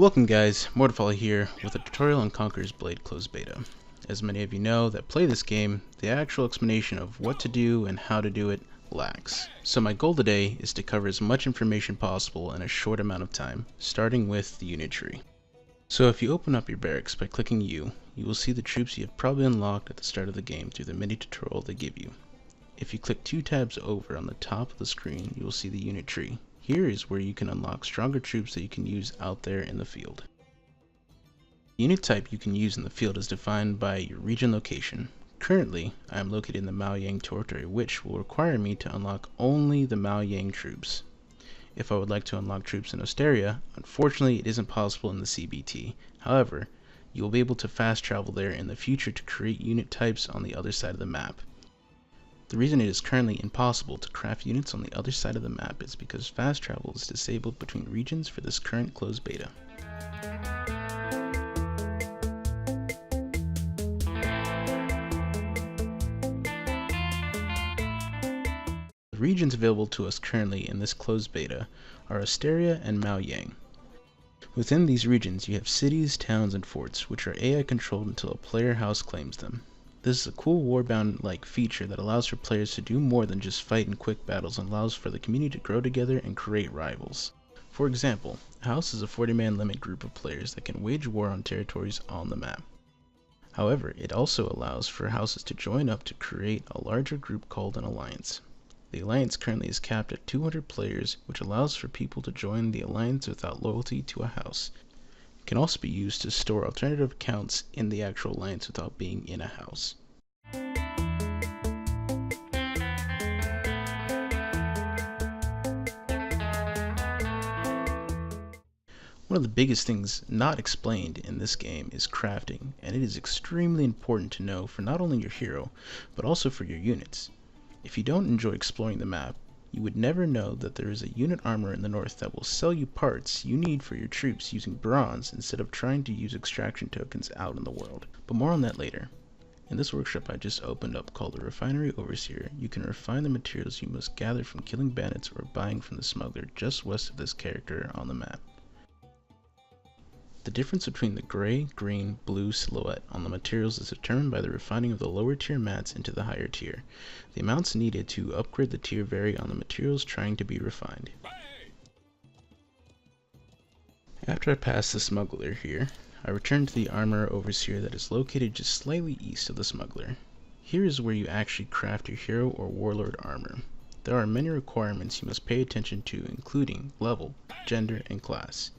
Welcome guys, Mortifall here with a tutorial on Conqueror's Blade closed beta. As many of you know that play this game, the actual explanation of what to do and how to do it lacks. So my goal today is to cover as much information possible in a short amount of time, starting with the unit tree. So if you open up your barracks by clicking U, you will see the troops you have probably unlocked at the start of the game through the mini tutorial they give you. If you click 2 tabs over on the top of the screen, you will see the unit tree. Here is where you can unlock stronger troops that you can use out there in the field. The unit type you can use in the field is defined by your region location. Currently, I am located in the Maoyang territory, which will require me to unlock only the Maoyang troops. If I would like to unlock troops in Osteria, unfortunately it isn't possible in the CBT. However, you will be able to fast travel there in the future to create unit types on the other side of the map. The reason it is currently impossible to craft units on the other side of the map is because fast travel is disabled between regions for this current closed beta. The regions available to us currently in this closed beta are Osteria and Maoyang. Within these regions you have cities, towns, and forts, which are AI controlled until a player house claims them. This is a cool Warbound-like feature that allows for players to do more than just fight in quick battles and allows for the community to grow together and create rivals. For example, a house is a 40-man limit group of players that can wage war on territories on the map. However, it also allows for houses to join up to create a larger group called an alliance. The alliance currently is capped at 200 players, which allows for people to join the alliance without loyalty to a house. It can also be used to store alternative accounts in the actual alliance without being in a house. One of the biggest things not explained in this game is crafting, and it is extremely important to know for not only your hero, but also for your units. If you don't enjoy exploring the map, you would never know that there is a unit armor in the north that will sell you parts you need for your troops using bronze instead of trying to use extraction tokens out in the world. But more on that later. In this workshop I just opened up called the Refinery Overseer, you can refine the materials you must gather from killing bandits or buying from the smuggler just west of this character on the map. The difference between the gray, green, blue silhouette on the materials is determined by the refining of the lower tier mats into the higher tier. The amounts needed to upgrade the tier vary on the materials trying to be refined. After I pass the smuggler here, I return to the armor overseer that is located just slightly east of the smuggler. Here is where you actually craft your hero or warlord armor. There are many requirements you must pay attention to, including level, gender, and class.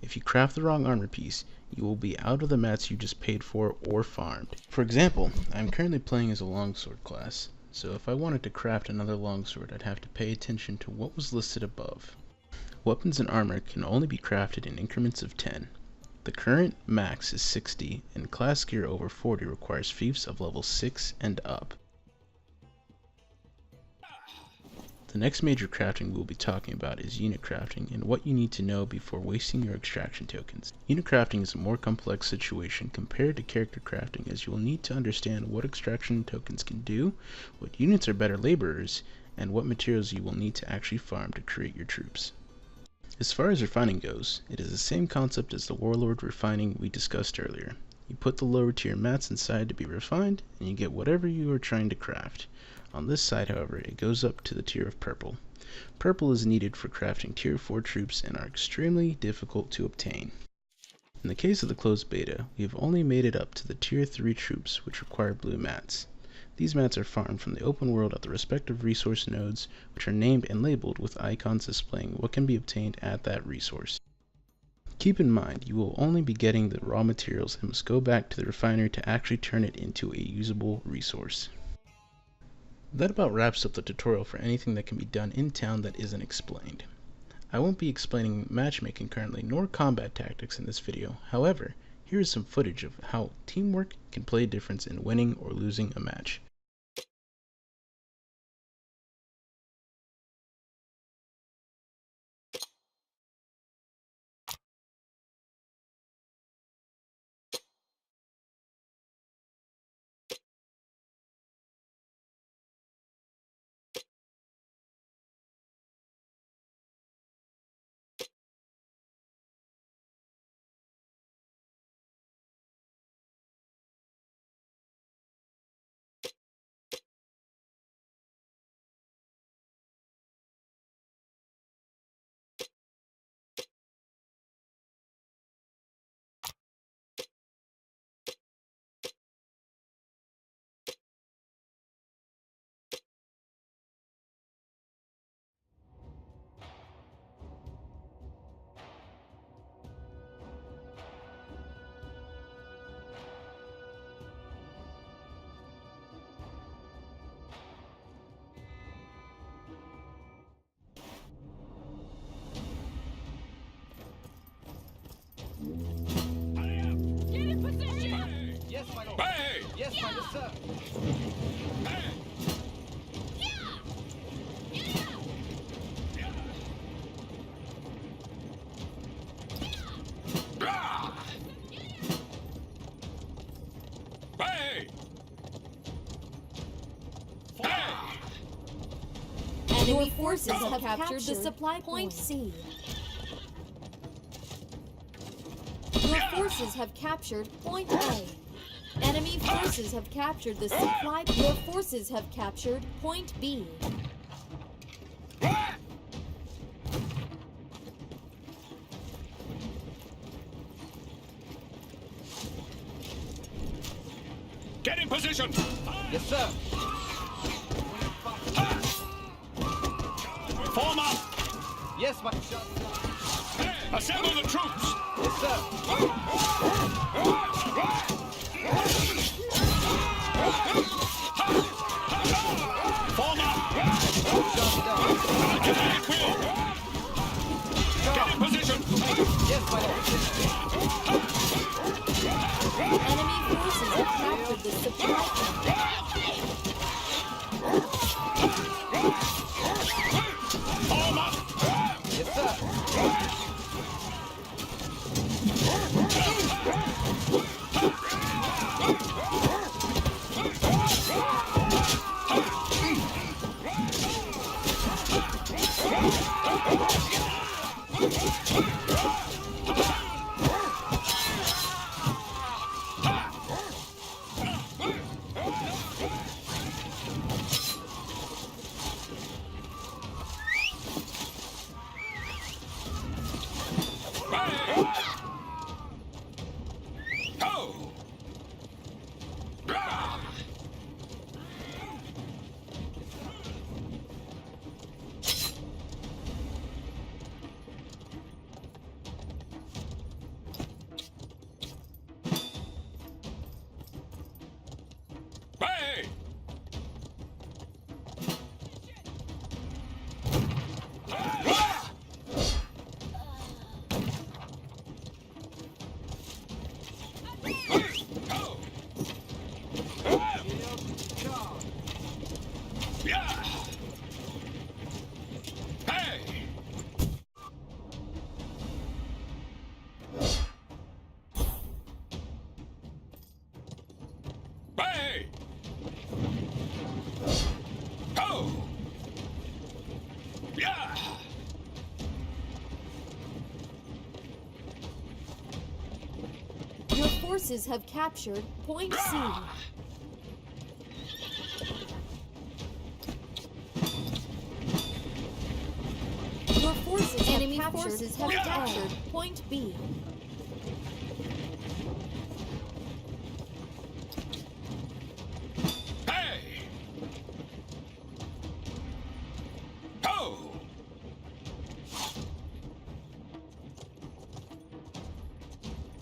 If you craft the wrong armor piece, you will be out of the mats you just paid for or farmed. For example, I am currently playing as a longsword class, so if I wanted to craft another longsword, I'd have to pay attention to what was listed above. Weapons and armor can only be crafted in increments of 10. The current max is 60, and class gear over 40 requires fiefs of level 6 and up. The next major crafting we'll be talking about is unit crafting and what you need to know before wasting your extraction tokens. Unit crafting is a more complex situation compared to character crafting, as you will need to understand what extraction tokens can do, what units are better laborers, and what materials you will need to actually farm to create your troops. As far as refining goes, it is the same concept as the warlord refining we discussed earlier. You put the lower tier mats inside to be refined, and you get whatever you are trying to craft. On this side, however, it goes up to the tier of purple. Purple is needed for crafting tier 4 troops and are extremely difficult to obtain. In the case of the closed beta, we have only made it up to the tier 3 troops, which require blue mats. These mats are farmed from the open world at the respective resource nodes, which are named and labeled with icons displaying what can be obtained at that resource. Keep in mind, you will only be getting the raw materials and must go back to the refinery to actually turn it into a usable resource. That about wraps up the tutorial for anything that can be done in town that isn't explained. I won't be explaining matchmaking currently, nor combat tactics in this video. However, here is some footage of how teamwork can play a difference in winning or losing a match. Get in position! Yes, my lord. Hey! Yes, my lord, sir. Hey! Ah! Hey! Hey! Enemy forces have captured the supply point C. Your forces have captured point A. Enemy forces have captured the supply. Your forces have captured point B. Get in position! Yes, sir. Form up! Yes, my shot. Assemble the troops! Yes, sir. Form up! Shot down. Get in position! Yes, my lord. Enemy forces have captured the supply point. Form up! Yes, sir. Go! Hey! Go! Yeah! Hey! Hey! Go! Yeah! Your forces have captured point C. Your forces enemy forces have captured point B. Hey! Go!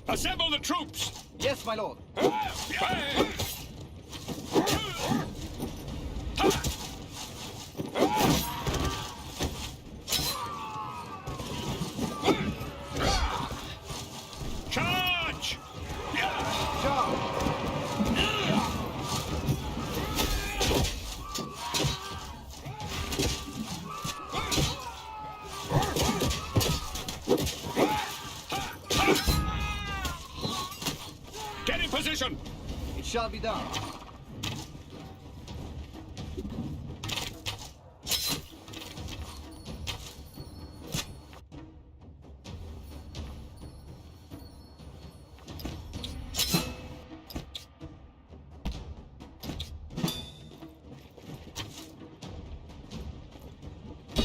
Assemble the troops! Yes, my lord. Hey! Charge! Charge. Get in position! It shall be done.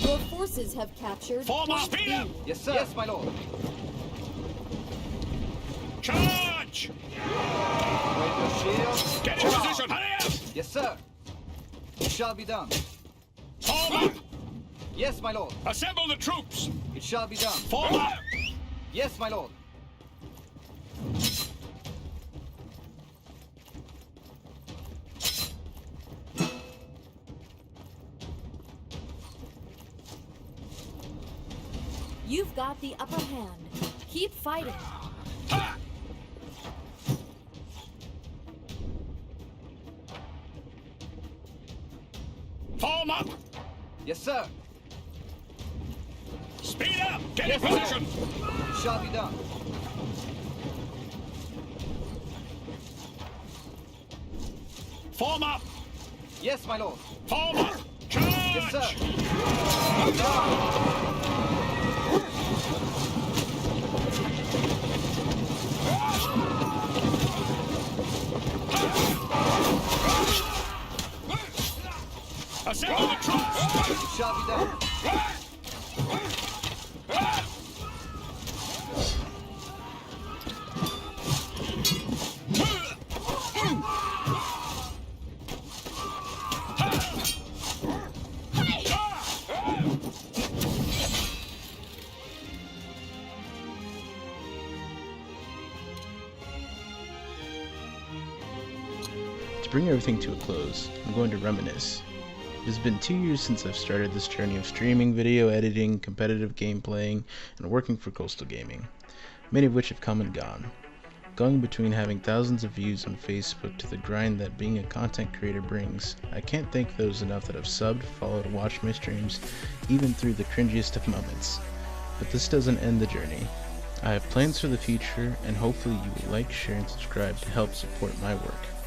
Your forces have captured Form up! point Speed B. up! Yes, sir. Yes, my lord. Charge! Wait your shield. Get in position! Hurry up! Yes, sir. It shall be done. Form up! Yes, my lord. Assemble the troops! It shall be done. Form up! Yes, my lord. You've got the upper hand. Keep fighting. Form up. Yes, sir. Speed up. Get Yes, in sir. position. Shall be done. Form up. Yes, my lord. Form up. Charge. Yes, sir. Assemble the troops. It shall be done. To bring everything to a close, I'm going to reminisce. It has been 2 years since I've started this journey of streaming, video editing, competitive game playing, and working for Coastal Gaming, many of which have come and gone. Going between having thousands of views on Facebook to the grind that being a content creator brings, I can't thank those enough that have subbed, followed, and watched my streams, even through the cringiest of moments. But this doesn't end the journey. I have plans for the future, and hopefully you will like, share, and subscribe to help support my work.